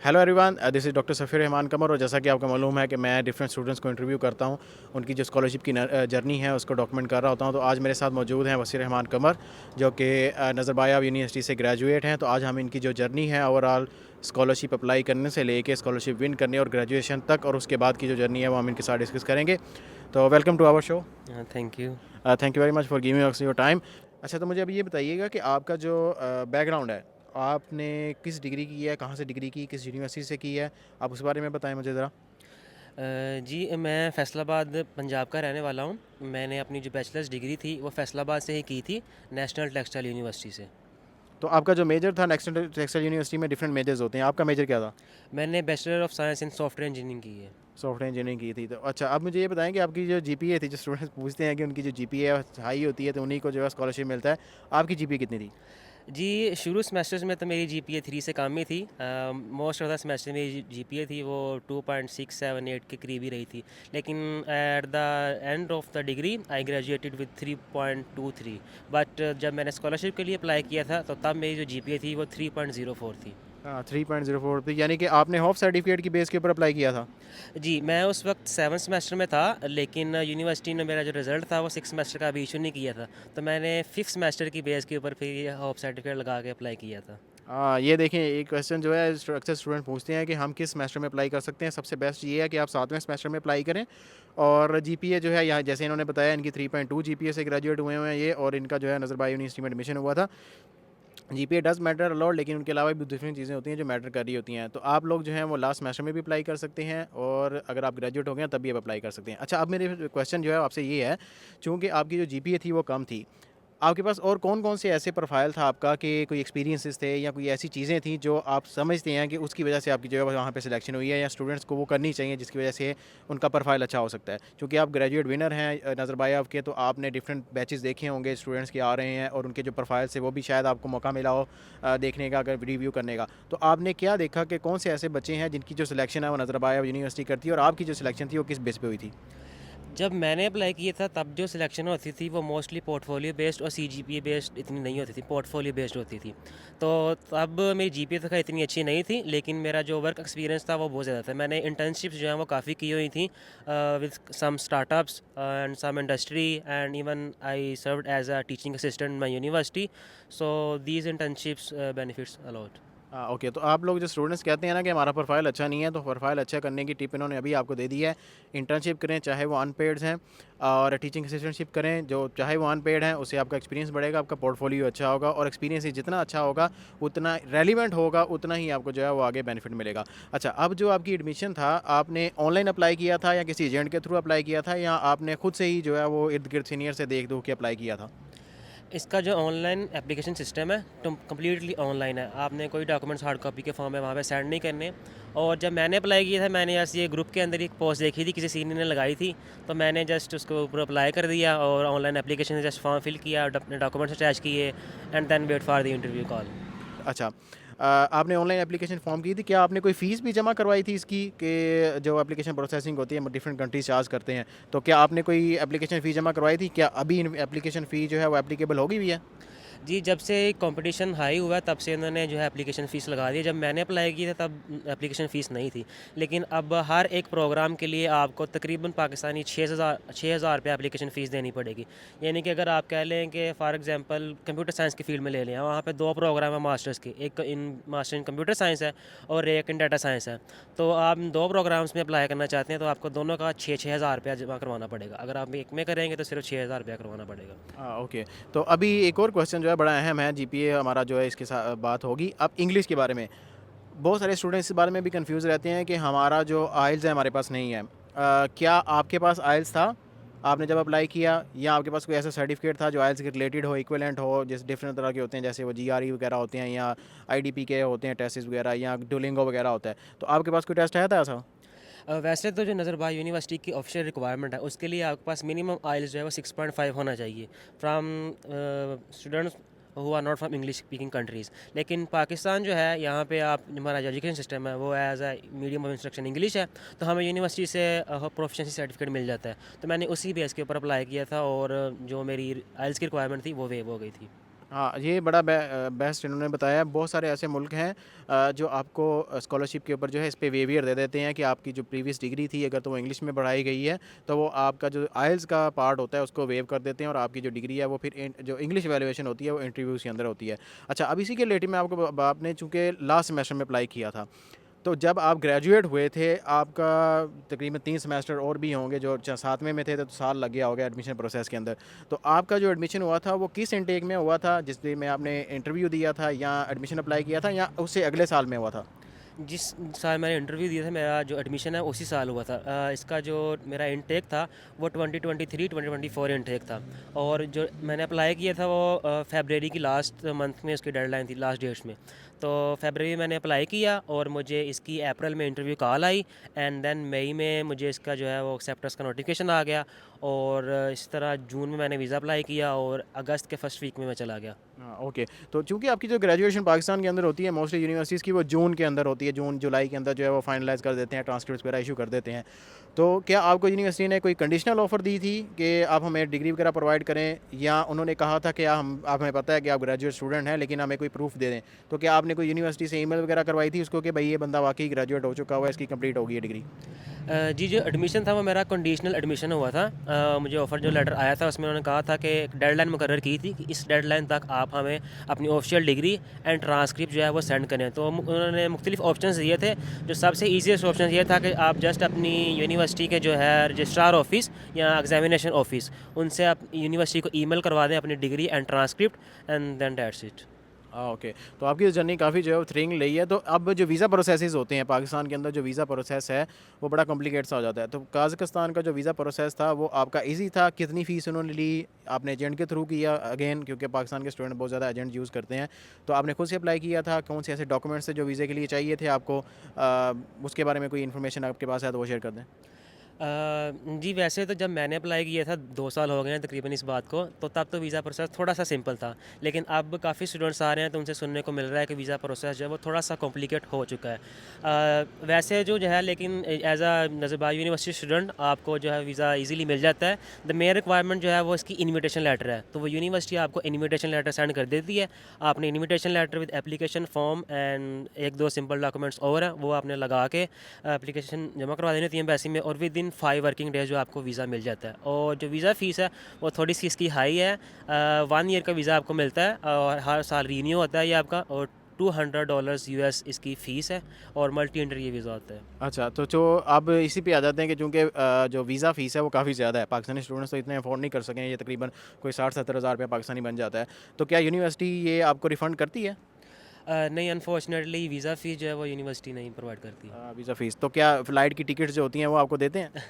Hello everyone, this is doctor Safeer Rahman Qamar. और जैसा कि आपको मालूम है कि मैं डिफरेंट स्टूडेंट्स को इंटरव्यू करता हूं, उनकी जो स्कॉलरशिप की जर्नी है उसको डॉक्यूमेंट कर रहा होता हूं। तो आज मेरे साथ मौजूद हैं वसीर रहमान कमर, जो कि नज़रबायाब यूनिवर्सिटी से ग्रेजुएट हैं। तो आज हम इनकी जो जर्नी है ओवरऑल स्कॉलरशिप अप्लाई करने से लेके स्कॉलरशिप विन करने और ग्रेजुएशन तक और उसके बाद की जो जर्नी है वो हम इनके साथ डिस्कस करेंगे। तो welcome to our show. Thank you. Thank you very much for giving us your time. अच्छा, तो मुझे अभी ये बताइएगा कि आपका जो बैकग्राउंड है, आपने किस डिग्री की है, कहाँ से डिग्री की, किस यूनिवर्सिटी से की है, आप उस बारे में बताएं मुझे ज़रा। जी, मैं फैसलाबाद पंजाब का रहने वाला हूँ। मैंने अपनी जो बैचलर्स डिग्री थी वो फैसलाबाद से ही की थी, नेशनल टेक्सटाइल यूनिवर्सिटी से। तो आपका जो मेजर था, नेक्स्ट टेक्सटाइल यूनिवर्सिटी में डिफरेंट मेजर्स होते हैं, आपका मेजर क्या था? मैंने bachelor of science in software engineering की है। सॉफ्टवेयर इंजीनियरिंग की थी। तो अच्छा, अब मुझे ये बताएं कि आपकी जो जीपीए थी, जो स्टूडेंट्स पूछते हैं कि उनकी जो जीपीए हाई होती है तो उन्हीं को जो है स्कॉलरशिप मिलता है, आपकी जीपीए कितनी थी? जी, शुरू सेमेस्टर्स में तो मेरी जीपीए 3 से कम ही थी। मोस्ट ऑफ द सेमेस्टर मेरी जीपीए थी वो 2.678 के करीब ही रही थी। लेकिन at the end of the degree I graduated with 3.23। But जब मैंने स्कॉलरशिप के लिए अप्लाई किया था तो तब मेरी जो जीपीए थी वो 3.04 थी। हाँ, 3.04 थी, यानी कि आपने हॉफ सर्टिफिकेट की बेस के ऊपर अप्लाई किया था। जी, मैं उस वक्त 7th सेमेस्टर में था, लेकिन यूनिवर्सिटी ने मेरा जो रिज़ल्ट था वो 6 सेमेस्टर का अभी इशू नहीं किया था। तो मैंने 5th सेमेस्टर की बेस के ऊपर फिर ये होप सर्टिफिकेट लगा के अप्लाई किया था। हाँ, ये देखें, एक क्वेश्चन जो है अक्सर स्टूडेंट पूछते हैं कि हम किस सेमेस्टर में अप्लाई कर सकते हैं। सबसे बेस्ट ये है कि आप 7वें सेमेस्टर में अप्लाई करें। और जीपीए जो है, यहाँ जैसे इन्होंने बताया, इनकी 3.2 जीपीए से ग्रेजुएट हुए हैं ये, और इनका जो है नज़रबाया यूनिवर्सिटी में एडमिशन हुआ था। जीपीए डज़ मैटर अलॉट, लेकिन उनके अलावा भी डिफरेंट चीज़ें होती हैं जो मैटर कर रही होती हैं। तो आप लोग जो हैं वो लास्ट सेमेस्टर में भी अप्लाई कर सकते हैं, और अगर आप ग्रेजुएट हो गए हैं तब भी आप अप्लाई कर सकते हैं। अच्छा, अब मेरे क्वेश्चन जो है आपसे ये है, चूँकि आपकी जो जीपीए थी वो कम थी, आपके पास और कौन-कौन से ऐसे प्रोफ़ाइल था आपका कि कोई एक्सपीरियंसेस थे या कोई ऐसी चीज़ें थी जो आप समझते हैं कि उसकी वजह से आपकी जो है वहाँ पे सिलेक्शन हुई है, या स्टूडेंट्स को वो करनी चाहिए जिसकी वजह से उनका प्रोफ़ाइल अच्छा हो सकता है? क्योंकि आप ग्रेजुएट विनर हैं नज़रबायाब के, तो आपने डिफरेंट बैचेस देखे होंगे स्टूडेंट्स के आ रहे हैं, और उनके जो प्रोफ़ाइल से वो भी शायद आपको मौका मिला हो देखने का, अगर रिव्यू करने का। तो आपने क्या देखा कि कौन से ऐसे बच्चे हैं जिनकी जो सिलेक्शन है वो नज़रबायाब यूनिवर्सिटी करती है, और आपकी जो सिलेक्शन थी वो किस बेस पे हुई थी? जब मैंने अप्लाई किया था तब जो सिलेक्शन होती थी वो मोस्टली पोर्टफोलियो बेस्ड और सीजीपीए बेस्ड इतनी नहीं होती थी, पोर्टफोलियो बेस्ड होती थी। तो तब मेरी जीपीए तो खैर इतनी अच्छी नहीं थी, लेकिन मेरा जो वर्क एक्सपीरियंस था वो बहुत ज़्यादा था। मैंने इंटर्नशिप्स जो हैं वो काफ़ी की हुई थी with some startups and some industry, and even I served as a teaching assistant my university. So these internships benefits a lot. हाँ, ओके। तो आप लोग जो स्टूडेंट्स कहते हैं ना कि हमारा प्रोफाइल अच्छा नहीं है, तो प्रोफाइल अच्छा करने की टिप इन्होंने अभी आपको दे दी है। इंटर्नशिप करें, चाहे वो अनपेड्स हैं, और टीचिंग असिस्टेंटशिप करें, जो चाहे वो अनपेड हैं, उससे आपका एक्सपीरियंस बढ़ेगा, आपका पोर्टफोलियो अच्छा होगा, और एक्सपीरियंस ही जितना अच्छा होगा, उतना रेलिवेंट होगा, उतना ही आपको जो है वो आगे बेनिफिट मिलेगा। अच्छा, अब जो आपकी एडमिशन था, आपने ऑनलाइन अप्लाई किया था या किसी एजेंट के थ्रू अप्लाई किया था, या आपने खुद से ही जो है वो इर्द गिर्द सीनियर से देख दो के अप्लाई किया था? इसका जो ऑनलाइन एप्लीकेशन सिस्टम है तो कम्प्लीटली ऑनलाइन है। आपने कोई डॉक्यूमेंट्स हार्ड कॉपी के फॉर्म में वहाँ पे सेंड नहीं करने। और जब मैंने अप्लाई किया था, मैंने जस्ट ये ग्रुप के अंदर एक पोस्ट देखी थी, किसी सीनियर ने लगाई थी, तो मैंने जस्ट उसके ऊपर अप्लाई कर दिया और ऑनलाइन एप्लीकेशन से जस्ट फॉर्म फिल किया, अपने डॉक्यूमेंट्स अटैच किए, and then wait for the interview call. अच्छा, आपने ऑनलाइन एप्लीकेशन फ़ॉर्म की थी, क्या आपने कोई फ़ीस भी जमा करवाई थी इसकी, कि जो एप्लीकेशन प्रोसेसिंग होती है डिफरेंट कंट्रीज चार्ज करते हैं, तो क्या आपने कोई एप्लीकेशन फ़ी जमा करवाई थी? क्या अभी एप्लीकेशन फ़ी जो है वो एप्लीकेबल होगी भी है? जी, जब से कंपटीशन हाई हुआ तब से इन्होंने जो है एप्लीकेशन फ़ीस लगा दी है। जब मैंने अप्लाई की था तब एप्लीकेशन फ़ीस नहीं थी, लेकिन अब हर एक प्रोग्राम के लिए आपको तकरीबन पाकिस्तानी 6,000 रुपये एप्लीकेशन फ़ीस देनी पड़ेगी। यानी कि अगर आप कह लें कि फ़ॉर एग्ज़ाम्पल कंप्यूटर साइंस की फ़ील्ड में ले लें, वहाँ पे 2 प्रोग्राम है मास्टर्स के, एक in master in computer science है और एक इन डाटा साइंस है। तो आप 2 प्रोग्राम्स में अप्लाई करना चाहते हैं तो आपको दोनों का 6-6 हज़ार रुपया जमा करवाना पड़ेगा। अगर आप एक में करेंगे तो सिर्फ 6,000 रुपया करवाना पड़ेगा। हाँ, ओके। तो अभी एक और क्वेश्चन जो है बड़ा अहम है, जीपीए हमारा जो है इसके साथ बात होगी। अब इंग्लिश के बारे में बहुत सारे स्टूडेंट्स इस बारे में भी कंफ्यूज रहते हैं कि हमारा जो आइल्स है हमारे पास नहीं है। क्या आपके पास आइल्स था आपने जब अप्लाई किया, या आपके पास कोई ऐसा सर्टिफिकेट था जो आइल्स के रिलेटेड हो, इक्विवेलेंट हो, जैसे डिफरेंट तरह के होते हैं, जैसे वो जीआरई वगैरह होते हैं, या आईडीपी के होते हैं टेस्ट वगैरह, या डुलिंगो वगैरह होता है, तो आपके पास कोई टेस्ट आया था ऐसा? वैसे तो जो नज़रबाग यूनिवर्सिटी की ऑफिशियल रिक्वायरमेंट है उसके लिए आपके पास मिनिमम आइल्स जो है वो 6.5 होना चाहिए from students who are not from English speaking countries. लेकिन पाकिस्तान जो है, यहाँ पे आप हमारा जो एजुकेशन सिस्टम है वो as a medium of instruction English है, तो हमें यूनिवर्सिटी से प्रोफिशिएंसी सर्टिफिकेट मिल जाता है। तो मैंने उसी बेस के ऊपर अप्लाई किया था और जो मेरी आइल्स की रिक्वायरमेंट थी वो वेव हो गई थी। हाँ, ये बड़ा बेस्ट इन्होंने बताया। बहुत सारे ऐसे मुल्क हैं जो आपको स्कॉलरशिप के ऊपर जो है इस पे वेवियर दे देते हैं कि आपकी जो प्रीवियस डिग्री थी अगर तो वो इंग्लिश में पढ़ाई गई है तो वो आपका जो आइल्स का पार्ट होता है उसको वेव कर देते हैं और आपकी जो डिग्री है वो फिर जो इंग्लिश वैल्यूएशन होती है वो इंटरव्यूज़ के अंदर होती है। अच्छा, अब इसी के रिलेटेड मैं आपको आपने चूँकि लास्ट सेमेस्टर में अप्लाई किया था, तो जब आप ग्रेजुएट हुए थे, आपका तकरीबन 3 सेमेस्टर और भी होंगे, जो 7वें में थे तो साल लग गया होगा एडमिशन प्रोसेस के अंदर। तो आपका जो एडमिशन हुआ था वो किस इनटेक में हुआ था, जिसमें में आपने इंटरव्यू दिया था या एडमिशन अप्लाई किया था या उससे अगले साल में हुआ था? जिस साल मैंने इंटरव्यू दिया था, मेरा जो एडमिशन है उसी साल हुआ था। इसका जो मेरा इनटेक था वो 2023-2024 इनटेक था, और जो मैंने अप्लाई किया था वो फरवरी की लास्ट मंथ में उसकी डेडलाइन थी, लास्ट डेट्स में। तो फरवरी में मैंने अप्लाई किया और मुझे इसकी अप्रैल में इंटरव्यू कॉल आई, एंड देन मई में मुझे इसका जो है वो एक्सेप्टेंस का नोटिफिकेशन आ गया, और इस तरह जून में मैंने वीज़ा अप्लाई किया और अगस्त के फर्स्ट वीक में मैं चला गया। हाँ, ओके। तो चूँकि आपकी जो ग्रेजुएशन पाकिस्तान के अंदर होती है, मोस्टली यूनिवर्सिटीज़ की वो जून के अंदर होती है, जून जुलाई के अंदर जो है वो फाइनलाइज़ कर देते हैं, ट्रांसक्रिप्ट्स वगैरह इशू कर देते हैं। तो क्या आपको यूनिवर्सिटी ने कोई कंडीशनल ऑफ़र दी थी कि आप हमें डिग्री वगैरह प्रोवाइड करें, या उन्होंने कहा था कि हम आप हमें पता है कि आप ग्रेजुएट स्टूडेंट हैं लेकिन हमें कोई प्रूफ़ दे दें? तो क्या आपने कोई यूनिवर्सिटी से ईमेल वगैरह करवाई थी उसको कि भई ये बंदा वाक़ई ग्रेजुएट हो चुका हुआ है, इसकी कंप्लीट होगी ये डिग्री? जी, जो एडमिशन था वो मेरा कंडीशनल एडमिशन हुआ था। मुझे ऑफ़र जो लेटर आया था उसमें उन्होंने कहा था कि एक डेडलाइन मुकर्रर की थी कि इस डेडलाइन तक आप हमें अपनी ऑफिशियल डिग्री एंड ट्रांसक्रिप्ट जो है वो सेंड करें। तो उन्होंने मुख्तलिफ ऑप्शंस दिए थे। जो सबसे ईजीएस्ट ऑप्शन ये था कि आप जस्ट अपनी यूनिवर्सिटी के जो है रजिस्ट्रार ऑफिस या एग्जामिनेशन ऑफिस, उनसे आप यूनिवर्सिटी को ईमेल करवा दें अपनी degree and transcript, and then that's it. हाँ, ओके। तो आपकी जर्नी काफ़ी जो है वो थ्रिलिंग रही है। तो अब जो वीज़ा प्रोसेसेस होते हैं पाकिस्तान के अंदर, जो वीज़ा प्रोसेस है वो बड़ा कॉम्प्लिकेट सा हो जाता है। तो काज़ाकिस्तान का जो वीज़ा प्रोसेस था वो आपका ईज़ी था? कितनी फ़ीस उन्होंने ली? आपने एजेंट के थ्रू किया अगेन, क्योंकि पाकिस्तान के स्टूडेंट बहुत ज़्यादा एजेंट यूज़ करते हैं। तो आपने खुद से अप्लाई किया था? कौन से ऐसे डॉक्यूमेंट्स थे जो वीज़े के लिए चाहिए थे आपको? उसके बारे में कोई इन्फॉर्मेशन आपके पास है तो वो शेयर कर दें। जी, वैसे तो जब मैंने अप्लाई किया था 2 साल हो गए हैं तकरीबन इस बात को, तो तब तो वीज़ा प्रोसेस थोड़ा-सा सिंपल था। लेकिन अब काफ़ी स्टूडेंट्स आ रहे हैं तो उनसे सुनने को मिल रहा है कि वीज़ा प्रोसेस जो है वो थोड़ा-सा कॉम्प्लिकेट हो चुका है। वैसे जो है, लेकिन एज़ अ नज़रबाज यूनिवर्सिटी स्टूडेंट आपको जो है वीज़ा ईज़िली मिल जाता है। द मेन रिक्वायरमेंट जो है वो इसकी इन्विटेशन लेटर है। तो वो यूनिवर्सिटी आपको इन्विटेशन लेटर सेंड कर देती है। आपने invitation letter with application form and 1-2 simple documents और हैं, वो आपने लगा के एप्लीकेशन जमा करवा देनी होती है एम्बेसी में, और विद इन 5 वर्किंग डेज जो आपको वीज़ा मिल जाता है। और जो वीज़ा फ़ीस है वो थोड़ी सी इसकी हाई है। 1 ईयर का वीज़ा आपको मिलता है और हर साल रीन्यू होता है ये आपका, और $200 यूएस इसकी फ़ीस है, और मल्टी एंट्री ये वीज़ा होता है। अच्छा, तो जो अब इसी पे आ जाते हैं कि चूँकि जो वीज़ा फ़ीस है वो काफ़ी ज़्यादा है, पाकिस्तानी स्टूडेंट्स तो इतने अफोर्ड नहीं कर सकें, ये तकरीबन कोई 60-70 हज़ार रुपया पाकिस्तानी बन जाता है। तो क्या यूनिवर्सिटी ये आपको रिफ़ंड करती है? नहीं, अनफॉर्चुनेटली वीज़ा फ़ीस जो है वो यूनिवर्सिटी नहीं प्रोवाइड करती। वीज़ा फ़ीस तो क्या फ़्लाइट की टिकट्स जो होती हैं वो आपको देते हैं?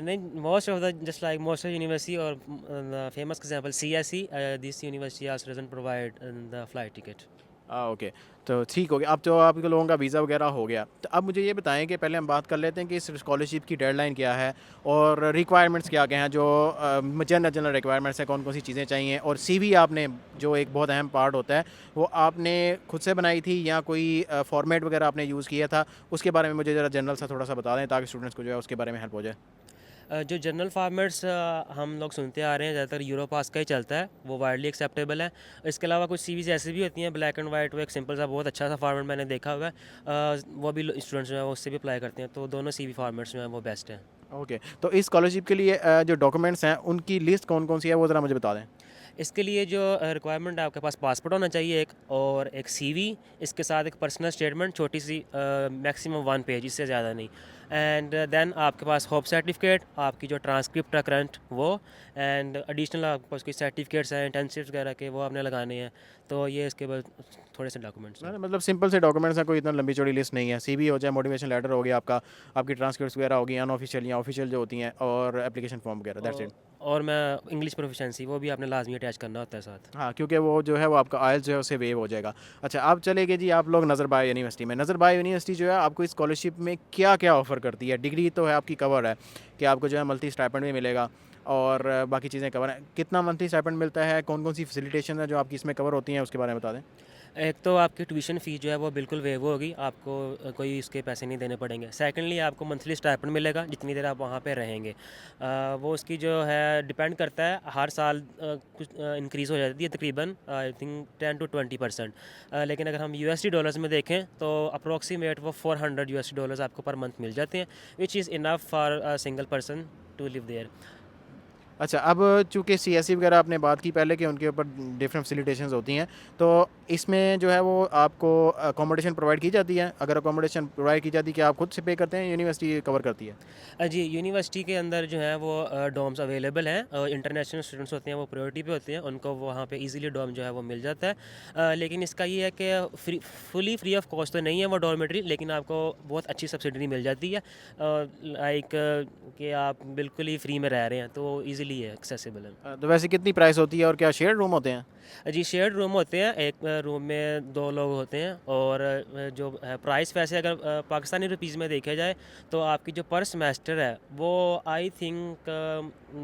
नहीं, most of the just like most of university और famous example CSE, this university also doesn't provide the flight ticket. Okay. तो ठीक हो गया। अब तो आपके लोगों का वीज़ा वगैरह हो गया। तो अब मुझे ये बताएँ कि पहले हम बात कर लेते हैं कि इस स्कॉलरशिप की डेडलाइन क्या है और रिक्वायरमेंट्स क्या-क्या हैं, जो जनरल रिक्वायरमेंट्स हैं, कौन-कौन सी चीज़ें चाहिए, और सीवी आपने, जो एक बहुत अहम पार्ट होता है, वो आपने खुद से बनाई थी या कोई फॉर्मेट वगैरह आपने यूज़ किया था? उसके बारे में मुझे ज़रा जनरल सा थोड़ा-सा बता दें ताकि स्टूडेंट्स को जो है उसके बारे में हेल्प हो जाए। जो जनरल फार्मेट्स हम लोग सुनते आ रहे हैं, ज़्यादातर यूरोपास का ही चलता है, वो वाइडली एक्सेप्टेबल है। इसके अलावा कुछ सीवीज़ ऐसी भी होती हैं ब्लैक एंड वाइट, वो एक सिंपल सा बहुत अच्छा सा फार्मेट मैंने देखा हुआ है। वो भी स्टूडेंट्स जो हैं वो उससे भी अप्लाई करते हैं, तो दोनों सीवी फार्मेट्स जो हैं वो बेस्ट हैं। ओके। तो इस स्कॉलरशिप के लिए जो डॉक्यूमेंट्स हैं उनकी लिस्ट कौन-कौन सी है वो ज़रा मुझे बता दें? इसके लिए जो रिक्वायरमेंट है, आपके पास पासपोर्ट होना चाहिए एक, और एक सीवी, इसके साथ एक पर्सनल स्टेटमेंट छोटी सी, मैक्सिमम 1 पेज, इससे ज़्यादा नहीं। एंड देन आपके पास होप सर्टिफिकेट, आपकी जो ट्रांसक्रिप्ट है करंट वो, एंड एडिशनल आपके पास कोई सर्टिफिकेट्स हैं इंटर्नशिप्स वगैरह के, वो आपने लगाने हैं। तो ये इसके बाद थोड़े से डॉक्यूमेंट्स हैं। मतलब सिंपल से डॉक्यूमेंट्स हैं, कोई इतना लंबी चौड़ी लिस्ट नहीं है। सीवी हो जाए, मोटिवेशन लेटर हो गया आपका, आपकी ट्रांसक्रिप्ट्स वगैरह होगी अनऑफिशियल या ऑफिशियल जो होती हैं, और एप्लीकेशन फॉर्म वगैरह, दैट्स इट। और मैं इंग्लिश प्रोफिशेंसी वो भी आपने लाजमी अटैच करना होता है साथ। हाँ, क्योंकि वो जो है वो आपका आइल्स जो है उससे वेव हो जाएगा। अच्छा, अब चले गए जी आप लोग नज़रबाग यूनिवर्सिटी में। नज़रबाग यूनिवर्सिटी जो है आपको इस स्कॉलरशिप में क्या-क्या ऑफ़र करती है? डिग्री तो है आपकी कवर है कि आपको जो है मंथली स्टाइपेंड भी मिलेगा और बाकी चीज़ें कवर हैं। कितना मंथली स्टाइपेंड मिलता है? कौन-कौन सी फैसिलिटेशन है जो आपकी इसमें कवर होती हैं, उसके बारे में बता दें? एक तो आपकी ट्यूशन फ़ीस जो है वो बिल्कुल वेव होगी, आपको कोई इसके पैसे नहीं देने पड़ेंगे। सेकंडली आपको मंथली स्टाइपेंड मिलेगा जितनी देर आप वहाँ पे रहेंगे। वो उसकी जो है डिपेंड करता है, हर साल कुछ इंक्रीज़ हो जाती है तकरीबन आई थिंक 10 to 20%। लेकिन अगर हम यूएसडी डॉलर्स में देखें तो अप्रॉक्सीमेट वो 400 यूएसडी डॉलर्स आपको पर मंथ मिल जाते हैं, which is enough for a single person to live there. अच्छा, अब चूँकि सीएससी वगैरह आपने बात की पहले कि उनके ऊपर डिफरेंट फैसिलिटेशंस होती हैं, तो इसमें जो है वो आपको अकोमोडेशन प्रोवाइड की जाती है? अगर अकोमोडेशन प्रोवाइड की जाती है, क्या आप खुद से पे करते हैं, यूनिवर्सिटी कवर करती है? जी, यूनिवर्सिटी के अंदर जो है वो डॉर्म्स अवेलेबल हैं, इंटरनेशनल स्टूडेंट्स होते हैं वो प्रायोरिटी पे होते हैं, उनको वहाँ पे इजीली डॉर्म जो है वो मिल जाता है। लेकिन इसका ये है कि फुली फ्री ऑफ कॉस्ट तो नहीं है वो डॉर्मेटरी, लेकिन आपको बहुत अच्छी सब्सिडी मिल जाती है, लाइक कि आप बिल्कुल ही फ्री में रह रहे हैं, तो ईज़िली है, एक्सेसिबल है। तो वैसे कितनी प्राइस होती है और क्या शेयर्ड रूम होते हैं? जी, शेयर्ड रूम होते हैं, एक रूम में 2 लोग होते हैं, और जो है प्राइस वैसे अगर पाकिस्तानी रुपीज़ में देखा जाए तो आपकी जो पर सेमेस्टर है वो आई थिंक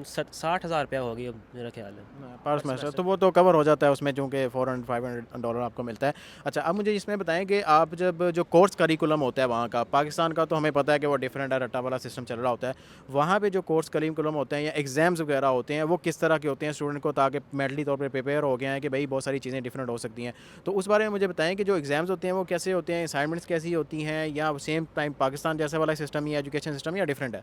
60,000 रुपया होगी अब मेरा ख्याल है, पर पर सेमेस्टर सेमेस्टर। तो वो तो कवर हो जाता है उसमें, चूँकि $400-500 आपको मिलता है। अच्छा, अब मुझे इसमें बताएँ कि आप जब जो कोर्स करिकुलम होता है वहाँ का, पाकिस्तान का तो हमें पता है कि वो डिफरेंट है, रट्टा वाला सिस्टम चल रहा होता है। वहाँ पे जो कोर्स करिकुलम होते हैं या एग्ज़ाम्स वगैरह होते हैं, वो किस तरह के होते हैं स्टूडेंट को, ताकि मेंटली तौर पे प्रिपेयर हो गए हैं कि भई बहुत सारी चीज़ें डिफरेंट हो सकती हैं। तो उस बारे में मुझे बताएँ कि जो एग्ज़ाम्स होते हैं वो कैसे होते हैं, असाइनमेंट्स कैसी होती हैं, या सेम टाइम पाकिस्तान जैसा वाला सिस्टम या एजुकेशन सिस्टम या डिफरेंट है?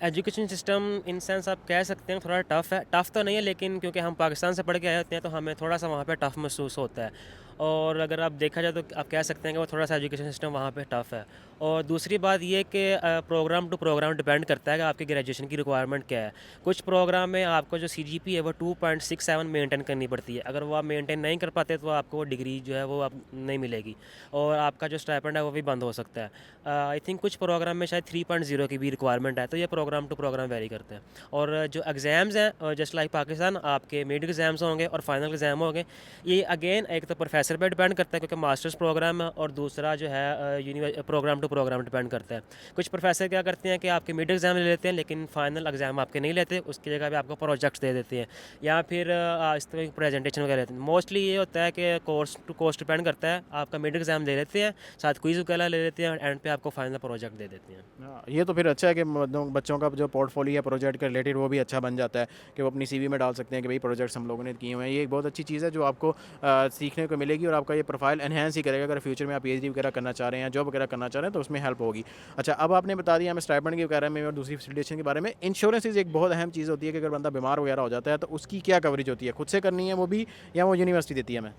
एजुकेशन सिस्टम इन सेंस आप कह सकते हैं थोड़ा टफ़ है, टफ़ तो नहीं है, लेकिन क्योंकि हम पाकिस्तान से पढ़ के आए होते हैं तो हमें थोड़ा सा वहाँ पे टफ़ महसूस होता है। और अगर आप देखा जाए तो आप कह सकते हैं कि वो थोड़ा सा एजुकेशन सिस्टम वहाँ पे टफ़ है। और दूसरी बात ये कि प्रोग्राम टू प्रोग्राम डिपेंड करता है कि आपकी ग्रेजुएशन की रिक्वायरमेंट क्या है। कुछ प्रोग्राम में आपको जो सीजीपी है वो 2.67 मेंटेन करनी पड़ती है, अगर वो आप मेंटेन नहीं कर पाते तो आपको वो डिग्री जो है वो आप नहीं मिलेगी, और आपका जो स्टाइपेंड है वो भी बंद हो सकता है। आई थिंक कुछ प्रोग्राम में शायद 3.0 की भी रिक्वायरमेंट है, तो ये प्रोग्राम टू प्रोग्राम वेरी करते हैं। और जो एग्ज़ाम्स हैं जस्ट लाइक पाकिस्तान, आपके मिड एग्ज़ाम्स होंगे और फाइनल एग्ज़ाम होंगे। ये अगेन एक तो प्रोफेसर पे डिपेंड करता है क्योंकि मास्टर्स प्रोग्राम है, और दूसरा जो है प्रोग्राम टू प्रोग्राम डिपेंड करता है। कुछ प्रोफेसर क्या करते हैं कि आपके मिड एग्ज़ाम ले लेते हैं लेकिन फाइनल एग्ज़ाम आपके नहीं लेते, उसकी जगह पे आपको प्रोजेक्ट्स दे देते हैं, या फिर इस तरह की प्रेजेंटेशन वगैरह देते हैं। मोस्टली ये होता है कि कोर्स टू कोर्स डिपेंड करता है, आपका मिड एग्ज़ाम ले लेते हैं, साथ क्विज़ वगैरह ले लेते हैं, और एंड पे आपको फाइनल प्रोजेक्ट दे देते हैं। हाँ, ये तो फिर अच्छा है कि बच्चों का जो पोर्टफोलियो है प्रोजेक्ट के रिलेटेड वो भी अच्छा बन जाता है कि वो अपनी सीवी में डाल सकते हैं कि भाई प्रोजेक्ट्स हम लोगों ने किए हुए हैं। ये एक बहुत अच्छी चीज़ है जो आपको सीखने को मिलेगी, और आपका ये प्रोफाइल एनहेंस ही करेगा अगर फ्यूचर में आप पीएचडी वगैरह करना चाह रहे हैं, जॉब वगैरह करना चाह रहे हैं, तो उसमें हेल्प होगी। अच्छा, अब आपने बता दिया हमें स्टाइपेंड के बारे में और दूसरी फैसिलिटेशन के बारे में। इंश्योरेंस एक बहुत अहम चीज़ होती है कि अगर बंदा बीमार वगैरह हो जाता है तो उसकी क्या कवरेज होती है, खुद से करनी है वो भी, या वो यूनिवर्सिटी देती है हमें?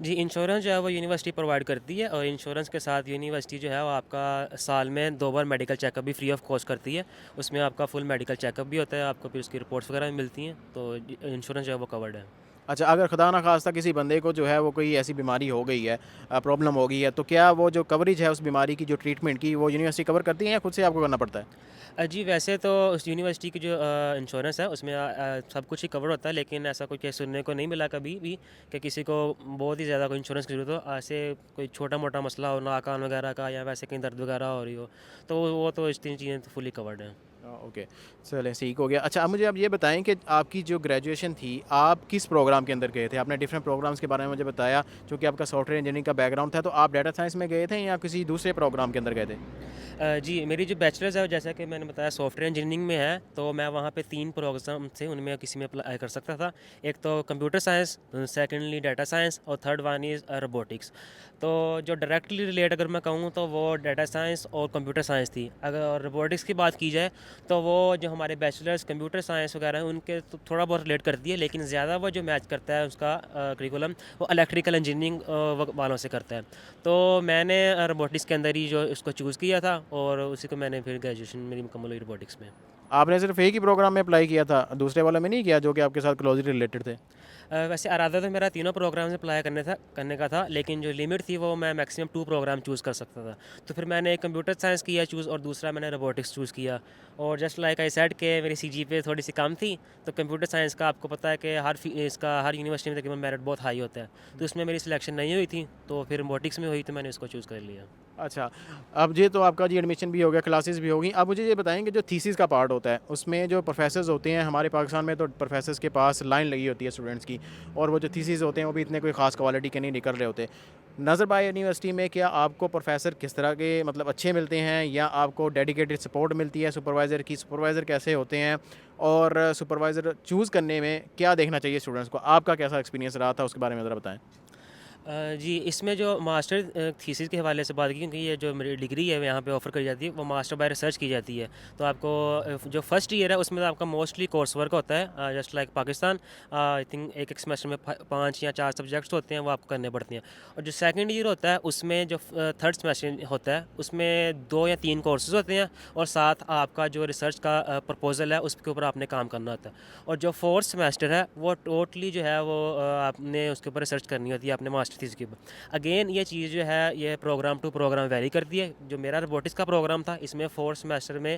जी, इंश्योरेंस जो है वो यूनिवर्सिटी प्रोवाइड करती है, और इंश्योरेंस के साथ यूनिवर्सिटी जो है वो आपका साल में 2 बार मेडिकल चेकअप भी फ्री ऑफ कॉस्ट करती है। उसमें आपका फुल मेडिकल चेकअप भी होता है, आपको फिर उसकी रिपोर्ट्स वगैरह भी मिलती हैं, तो इंश्योरेंस जो है वो कवर्ड है। अच्छा, अगर खुदा ना खास्ता किसी बंदे को जो है वो कोई ऐसी बीमारी हो गई है, प्रॉब्लम हो गई है, तो क्या वो जो कवरेज है उस बीमारी की, जो ट्रीटमेंट की, वो यूनिवर्सिटी कवर करती है या खुद से आपको करना पड़ता है? जी, वैसे तो उस यूनिवर्सिटी की जो इंश्योरेंस है उसमें सब कुछ ही कवर होता है, लेकिन ऐसा कोई केस सुनने को नहीं मिला कभी भी कि किसी को बहुत ही ज़्यादा कोई इंश्योरेंस की ज़रूरत हो। ऐसे कोई छोटा-मोटा मसला हो, नाक कान वगैरह का, या वैसे कहीं दर्द वगैरह हो रही हो, तो वो तो इस 3 चीज़ें तो फुली कवर्ड हैं। ओके, चलें ठीक हो गया। अच्छा, अब मुझे आप ये बताएँ कि आपकी जो ग्रेजुएशन थी, आप किस प्रोग्राम के अंदर गए थे? आपने डिफरेंट प्रोग्राम्स के बारे में मुझे बताया, चूँकि आपका सॉफ्टवेयर इंजीनियरिंग का बैकग्राउंड था, तो आप डाटा साइंस में गए थे या किसी दूसरे प्रोग्राम के अंदर गए थे? जी, मेरी जो बैचलर्स है जैसा कि मैंने बताया सॉफ्टवेयर इंजीनियरिंग में है, तो मैं वहाँ पे 3 प्रोग्राम थे, उनमें किसी में अप्लाई कर सकता था। एक तो computer science, secondly data science, और थर्ड वन इज़ रोबोटिक्स। तो जो डायरेक्टली रिलेट अगर मैं कहूँ तो वो डाटा साइंस और कंप्यूटर साइंस थी। अगर रोबोटिक्स की बात की जाए तो वो जो हमारे बैचलर्स कंप्यूटर साइंस वगैरह हैं उनके तो थोड़ा बहुत रिलेट करती है, लेकिन ज़्यादा वो जो मैच करता है उसका करिकुलम वो इलेक्ट्रिकल इंजीनियरिंग वालों से करता है। तो मैंने रोबोटिक्स के अंदर ही जो उसको चूज़ किया था, और उसी को मैंने फिर ग्रेजुएशन मेरी मुकम्मल हुई रोबोटिक्स में। आपने सिर्फ़ एक ही प्रोग्राम में अप्लाई किया था, दूसरे वाले में नहीं किया जो कि आपके साथ क्लोज़ली रिलेटेड थे? वैसे इरादा तो मेरा तीनों प्रोग्राम्स अप्लाई करने का था, लेकिन जो लिमिट थी वो मैं मैक्सिमम 2 प्रोग्राम चूज़ कर सकता था। तो फिर मैंने एक कंप्यूटर साइंस किया चूज़, और दूसरा मैंने रोबोटिक्स चूज़ किया। और जस्ट लाइक आई सेड कि मेरी सीजीपीए थोड़ी सी कम थी, तो कंप्यूटर साइंस का आपको पता है कि हर यूनिवर्सिटी में तकरीबन मेरिट बहुत हाई होता है, तो उसमें मेरी सिलेक्शन नहीं हुई थी, तो फिर रोबोटिक्स में हुई तो मैंने उसको चूज़ कर लिया। अच्छा, अब ये तो आपका जी एडमिशन भी हो गया, क्लासेस भी होगी। अब मुझे ये बताएँगे जो थीसिस का पार्ट होता है, उसमें जो प्रोफ़ेसर्स होते हैं, हमारे पाकिस्तान में तो प्रोफ़ेसर्स के पास लाइन लगी होती है स्टूडेंट्स की, और वो जो थीसिस होते हैं, वो भी इतने कोई ख़ास क्वालिटी के नहीं निकल रहे होते। नज़रबाग यूनिवर्सिटी में क्या आपको प्रोफ़ेसर किस तरह के मतलब अच्छे मिलते हैं, या आपको डेडिकेटेड सपोर्ट मिलती है सुपरवाइज़र की? सुपरवाइज़र कैसे होते हैं, और सुपरवाइज़र चूज़ करने में क्या देखना चाहिए स्टूडेंट्स को? आपका कैसा एक्सपीरियंस रहा था, उसके बारे में ज़रा बताएँ? जी, इसमें जो मास्टर थीसिस के हवाले से बात की, क्योंकि ये जो मेरी डिग्री है यहाँ पे ऑफ़र करी जाती है, वो मास्टर बाय रिसर्च की जाती है। तो आपको जो फर्स्ट ईयर है उसमें तो आपका मोस्टली कोर्स वर्क होता है, just like Pakistan. I think एक एक सेमेस्टर में 5 या 4 सब्जेक्ट्स होते हैं, वो आपको करने पड़ते हैं। और जो सेकंड ईयर होता है उसमें जो थर्ड सेमेस्टर होता है उसमें 2 या 3 कोर्सेज होते हैं, और साथ आपका जो रिसर्च का प्रपोजल है उसके ऊपर आपने काम करना होता है। और जो फोर्थ सेमेस्टर है वो टोटली जो है वो आपने उसके ऊपर रिसर्च करनी होती है अपने मास्टर थीसिस के ऊपर। अगेन ये चीज़ जो है ये प्रोग्राम टू प्रोग्राम वेरी करती है। जो मेरा रोबोटिक्स का प्रोग्राम था, इसमें फोर्थ सेमेस्टर में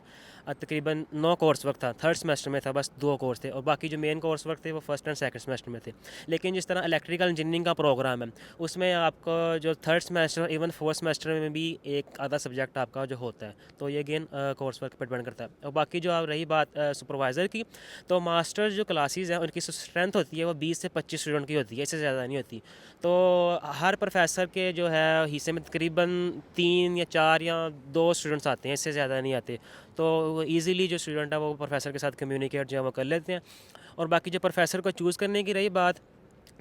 तकरीबन 9 कोर्स वर्क था, थर्ड सेमेस्टर में था बस 2 कोर्स थे, और बाकी जो मेन कोर्स वर्क थे वो फर्स्ट एंड सेकंड सेमेस्टर में थे। लेकिन जिस तरह इलेक्ट्रिकल इंजीनियरिंग का प्रोग्राम है उसमें आपको जो third semester even fourth semester में भी एक आधा सब्जेक्ट आपका जो होता है, तो ये अगेन कोर्स वर्क पर डिपेंड करता है। और बाकी जो रही बात सुपरवाइज़र की, तो मास्टर्स जो क्लासेस हैं उनकी स्ट्रेंथ होती है वो 20 से 25 स्टूडेंट की होती है, इससे ज़्यादा नहीं होती। तो हर प्रोफेसर के जो है हिस्से में तकरीबन 3 या 4 या 2 स्टूडेंट्स आते हैं, इससे ज़्यादा नहीं आते। तो ईज़िली जो स्टूडेंट है वो प्रोफेसर के साथ कम्युनिकेट जो है वो कर लेते हैं। और बाकी जो प्रोफेसर को चूज़ करने की रही बात,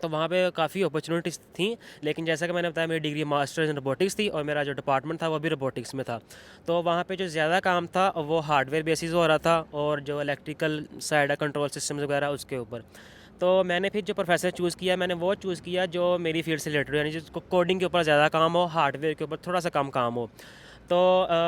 तो वहाँ पे काफ़ी अपॉर्चुनिटीज़ थी, लेकिन जैसा कि मैंने बताया मेरी डिग्री मास्टर्स इन रोबोटिक्स थी, और मेरा जो डिपार्टमेंट था वो भी रोबोटिक्स में था। तो वहाँ पे जो ज़्यादा काम था वो हार्डवेयर बेसिस हो रहा था, और जो इलेक्ट्रिकल साइड है कंट्रोल सिस्टम्स वगैरह उसके ऊपर। तो मैंने फिर जो प्रोफेसर चूज़ किया, मैंने वो चूज़ किया जो मेरी फील्ड से रिलेटेड हो, यानी जिसको कोडिंग के ऊपर ज़्यादा काम हो, हार्डवेयर के ऊपर थोड़ा सा कम काम हो। तो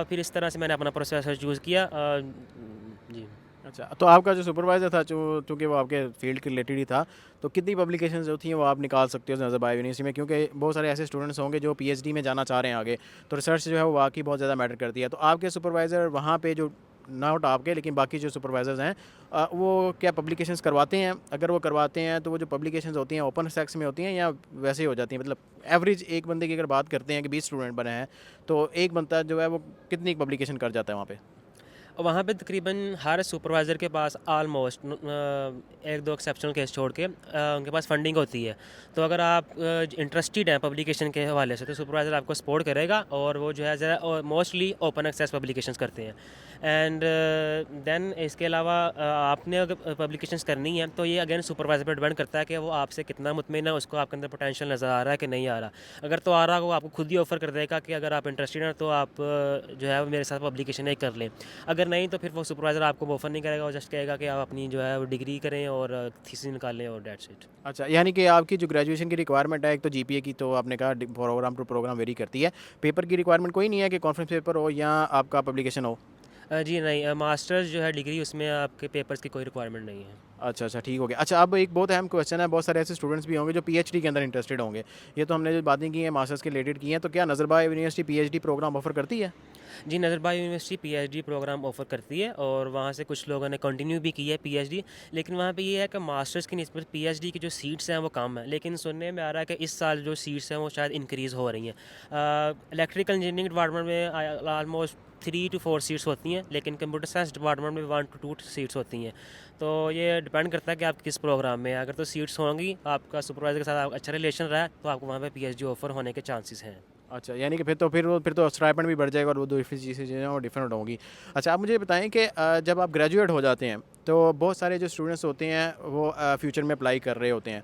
फिर इस तरह से मैंने अपना प्रोफेसर चूज़ किया। जी। अच्छा, तो आपका जो सुपरवाइज़र था, चूँकि वो आपके फ़ील्ड के रिलेटेड ही था, तो कितनी पब्लिकेशंस जो थी वो आप निकाल सकते हो नज़रबाग यूनिवर्सिटी में? क्योंकि बहुत सारे ऐसे स्टूडेंट्स होंगे जो पीएचडी में जाना चाह रहे हैं आगे, तो रिसर्च जो है वो वाक़ई बहुत ज़्यादा मैटर करती है। तो आपके सुपरवाइज़र वहाँ पे जो, नॉट आपके लेकिन बाकी जो सुपरवाइज़र्स हैं, वो क्या पब्लिकेशंस करवाते हैं? अगर वो करवाते हैं तो वो जो पब्लिकेशंस होती हैं ओपन एक्सेस में होती हैं या वैसे ही हो जाती हैं? मतलब एवरेज एक बंदे की अगर बात करते हैं कि 20 स्टूडेंट बने हैं, तो एक बंदा जो है वो कितनी पब्लिकेशन कर जाता है वहाँ पे? वहाँ पे तकरीबन हर सुपरवाइज़र के पास ऑलमोस्ट 1-2 एक्सेप्शनल केस छोड़ के उनके पास फंडिंग होती है। तो अगर आप इंटरेस्टेड हैं पब्लिकेशन के हवाले से, तो सुपरवाइज़र आपको सपोर्ट करेगा, और वो जो है ज़रा मोस्टली ओपन एक्सेस पब्लिकेशंस करते हैं। एंड देन इसके अलावा आपने अगर पब्लिकेशंस करनी है तो ये अगेन सुपरवाइज़र पर डिपेंड करता है कि वो आपसे कितना मुतमिन है, उसको आपके अंदर पोटेंशियल नज़र आ रहा है कि नहीं आ रहा। अगर तो आ रहा है वो आपको खुद ही ऑफ़र कर देगा कि अगर आप इंटरेस्टेड हैं तो आप जो है मेरे साथ पब्लिकेशन एक कर लें। अगर नहीं तो फिर वो सुपरवाइज़र आपको वो ऑफ़र नहीं करेगा, वो जस्ट कहेगा कि आप अपनी जो है वो डिग्री करें और थीसिस निकाल लें, और दैट्स इट। अच्छा, यानी कि आपकी जो ग्रेजुएशन की रिक्वायरमेंट है, एक तो जीपीए की तो आपने कहा प्रोग्राम टू प्रोग्राम वेरी करती है। पेपर की रिक्वायरमेंट कोई नहीं है कि कॉन्फ्रेंस पेपर हो या आपका पब्लिकेशन हो? जी नहीं, मास्टर्स जो है डिग्री उसमें आपके पेपर्स की कोई रिक्वायरमेंट नहीं है। अच्छा, अच्छा, ठीक हो गया। अच्छा, अब एक बहुत अहम क्वेश्चन है, बहुत सारे ऐसे स्टूडेंट्स भी होंगे जो पीएचडी के अंदर इंटरेस्टेड होंगे। ये तो हमने जो बातें की हैं मास्टर्स के रिलेटेड की हैं, तो क्या Nazarbayev university PhD program offer करती है? जी, Nazarbayev university PhD program offer करती है, और वहाँ से कुछ लोगों ने कंटिन्यू भी की है पीएचडी। लेकिन वहाँ पे ये है कि मास्टर्स की निस्बत पीएचडी की जो सीट्स हैं वो कम है। लेकिन सुनने में आ रहा है कि इस साल जो सीट्स हैं वो शायद इंक्रीज़ हो रही हैं। इलेक्ट्रिकल इंजीनियरिंग डिपार्टमेंट में ऑलमोस्ट 3 टू 4 सीट्स होती हैं, लेकिन कंप्यूटर साइंस डिपार्टमेंट में 1 टू 2 सीट्स होती हैं। तो ये डिपेंड करता है कि आप किस प्रोग्राम में हैं। अगर तो सीट्स होंगी, आपका सुपरवाइज़र के साथ अच्छा रिलेशन रहा है, तो आपको वहाँ पे पीएचडी ऑफ़र होने के चांसेस हैं। अच्छा, यानी कि फिर तो स्टाइपेंड भी बढ़ जाएगा और वो दूसरी चीज़ें जो हैं वो डिफरेंट होंगी। अच्छा, आप मुझे बताएँ कि जब आप ग्रेजुएट हो जाते हैं, तो बहुत सारे जो स्टूडेंट्स होते हैं वो फ्यूचर में अप्लाई कर रहे होते हैं।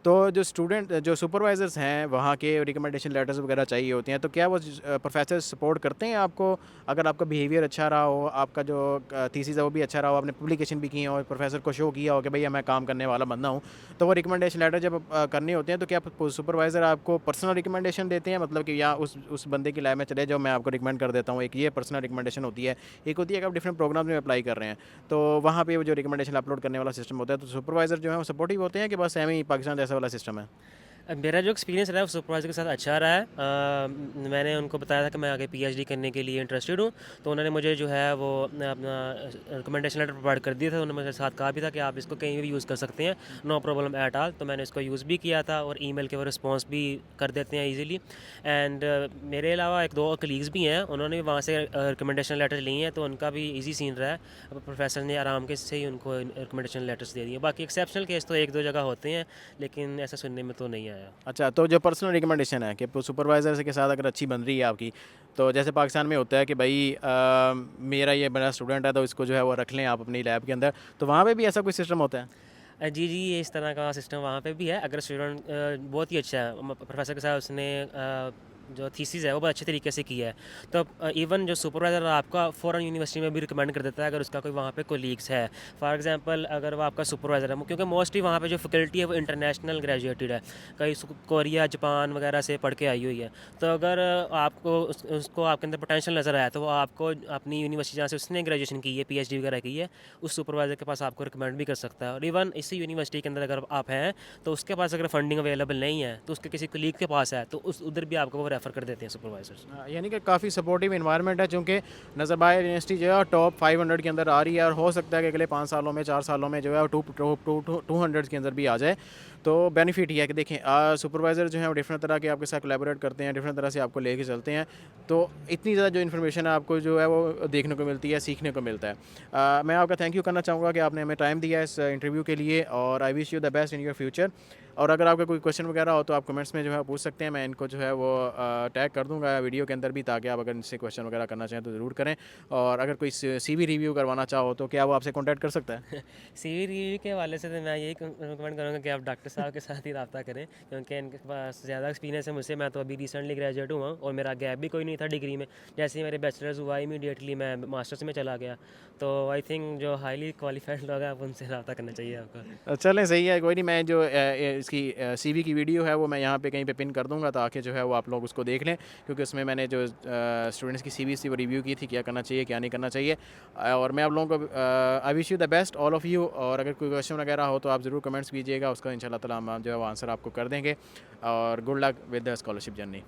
तो जो सुपरवाइज़र्स हैं वहाँ के रिकमेंडेशन लेटर्स वगैरह चाहिए होते हैं, तो क्या वो प्रोफ़ेसर सपोर्ट करते हैं आपको? अगर आपका बिहेवियर अच्छा रहा हो, आपका जो थीसिस है वो भी अच्छा रहा हो, आपने पब्लिकेशन भी की हो और प्रोफ़ेसर को शो किया हो कि भैया मैं काम करने वाला बंदा हूँ, तो वो रिकमेंडेशन लेटर जब करने होते हैं तो क्या सुपरवाइज़र आपको पर्सनल रिकमेंडेशन देते हैं? मतलब कि या उस बंदे की लाइन में चले जाओ, मैं आपको रिकमेंड कर देता हूँ, एक ये पर्सनल रिकमेंडेशन होती है। एक होती है कि आप डिफरेंट प्रोग्राम्स में अप्लाई कर रहे हैं, तो वहाँ पे वो जो रिकमेंडेशन अपलोड करने वाला सिस्टम होता है, तो सुपरवाइज़र जो है वो सपोर्टिव होते हैं कि बस एवें ही पाकिस्तान जैसा वाला सिस्टम है? मेरा जो एक्सपीरियंस रहा है वो सुपरवाइज़र के साथ अच्छा रहा है। मैंने उनको बताया था कि मैं आगे पीएचडी करने के लिए इंटरेस्टेड हूँ, तो उन्होंने मुझे जो है वो अपना रिकमेंडेशन लेटर प्रोवाइड कर दिया था। उन्होंने मेरे साथ कहा भी था कि आप इसको कहीं भी यूज़ कर सकते हैं, नो प्रॉब्लम एट ऑल। तो मैंने इसको यूज़ भी किया था और ईमेल के वो रिस्पॉन्स भी कर देते हैं ईज़िली। एंड मेरे अलावा एक दो कलीग्स भी हैं, उन्होंने भी वहाँ से रिकमेंडेशन लेटर लिए हैं, तो उनका भी ईजी सीन रहा है। प्रोफेसर ने आराम के से ही उनको रिकमेंडेशन लेटर्स दे दिए। बाकी एक्सेप्शनल केस तो एक दो जगह होते हैं, लेकिन ऐसा सुनने में तो नहीं आया। अच्छा, तो जो पर्सनल रिकमेंडेशन है कि सुपरवाइज़र से के साथ अगर अच्छी बन रही है आपकी, तो जैसे पाकिस्तान में होता है कि भाई मेरा ये बड़ा स्टूडेंट है तो इसको जो है वो रख लें आप अपनी लैब के अंदर, तो वहाँ पे भी ऐसा कोई सिस्टम होता है? जी, जी, ये इस तरह का सिस्टम वहाँ पे भी है। अगर स्टूडेंट बहुत ही अच्छा है, प्रोफेसर के साथ उसने जो थीसिस है वो बहुत अच्छे तरीके से किया है, तो इवन जो सुपरवाइज़र आपका फ़ौरन यूनिवर्सिटी में भी रिकमेंड कर देता है अगर उसका कोई वहाँ पे कोलीग्स है। फॉर एग्जांपल अगर वो आपका सुपरवाइज़र है, क्योंकि मोस्टली वहाँ पे जो फैकल्टी है वो इंटरनेशनल ग्रेजुएटेड है, कई कोरिया, जापान वगैरह से पढ़ के आई हुई है। तो अगर आपको उसको आपके अंदर पोटेंशियल नज़र आया, तो वो आपको अपनी यूनिवर्सिटी जहाँ से उसने ग्रेजुएशन की है, पीएचडी वगैरह की है, उस सुपरवाइज़र के पास आपको रिकमेंड भी कर सकता है। और इवन इसी यूनिवर्सिटी के अंदर अगर आप हैं, तो उसके पास अगर फंडिंग अवेलेबल नहीं है, तो उसके किसी कलीग के पास है, तो उस उधर भी आपको वो रेफ़र कर देते हैं सुपरवाइज़र्स। यानी कि काफ़ी सपोर्टिव इन्वायरमेंट है, चूँकि नज़रबायर यूनिवर्सिटी जो है टॉप 500 के अंदर आ रही है और हो सकता है कि अगले 5 सालों में 4 सालों में जो है वो 200 के अंदर भी आ जाए। तो बेनिफिट ये है कि देखें सुपरवाइज़र जो है वो डिफरेंट तरह के आपके साथ कोलैबोरेट करते हैं, डिफरेंट तरह से आपको लेके चलते हैं, तो इतनी ज़्यादा जो इन्फॉर्मेशन है आपको जो है वो देखने को मिलती है, सीखने को मिलता है। मैं आपका थैंक यू करना चाहूँगा कि आपने हमें टाइम दिया इस इंटरव्यू के लिए, और I wish you the best in your future. और अगर आपका कोई क्वेश्चन वगैरह हो तो आप कमेंट्स में जो है पूछ सकते हैं, मैं इनको जो है वो टैग कर दूंगा वीडियो के अंदर भी, ताकि आप अगर इनसे क्वेश्चन वगैरह करना चाहें तो ज़रूर करें। और अगर कोई सीवी रिव्यू करवाना चाहो तो क्या वो आपसे कॉन्टैक्ट कर सकता है? सीवी रिव्यू के हवाले से तो मैं यही रिकमेंड करूँगा कि आप डॉक्टर साहब के साथ ही रब्ता करें, क्योंकि इनके पास ज़्यादा एक्सपीरियंस है मुझसे। मैं तो अभी रिसेंटली ग्रेजुएट हुआ और मेरा गैप भी कोई नहीं था डिग्री में। जैसे ही मेरे बैचलर्स हुआ इमीडिएटली मैं मास्टर्स में चला गया। तो आई थिंक जो हाईली क्वालिफाइड लोग हैं आप उनसे रब्ता करना चाहिए आपको। चलें, सही है, कोई नहीं, मैं जो इसकी सीवी की वीडियो है वो मैं यहाँ पे कहीं पे पिन कर दूंगा, ताकि जो है वो आप लोग उसको देख लें, क्योंकि उसमें मैंने जो स्टूडेंट्स की सीवी थी वो रिव्यू की थी, क्या करना चाहिए क्या नहीं करना चाहिए। और मैं आप लोगों को I wish you the best all of you, और अगर कोई क्वेश्चन वगैरह हो तो आप ज़रूर कमेंट्स कीजिएगा, उसका इंशाल्लाह ताला हम जो है वो आंसर आपको कर देंगे। और good luck with the scholarship journey.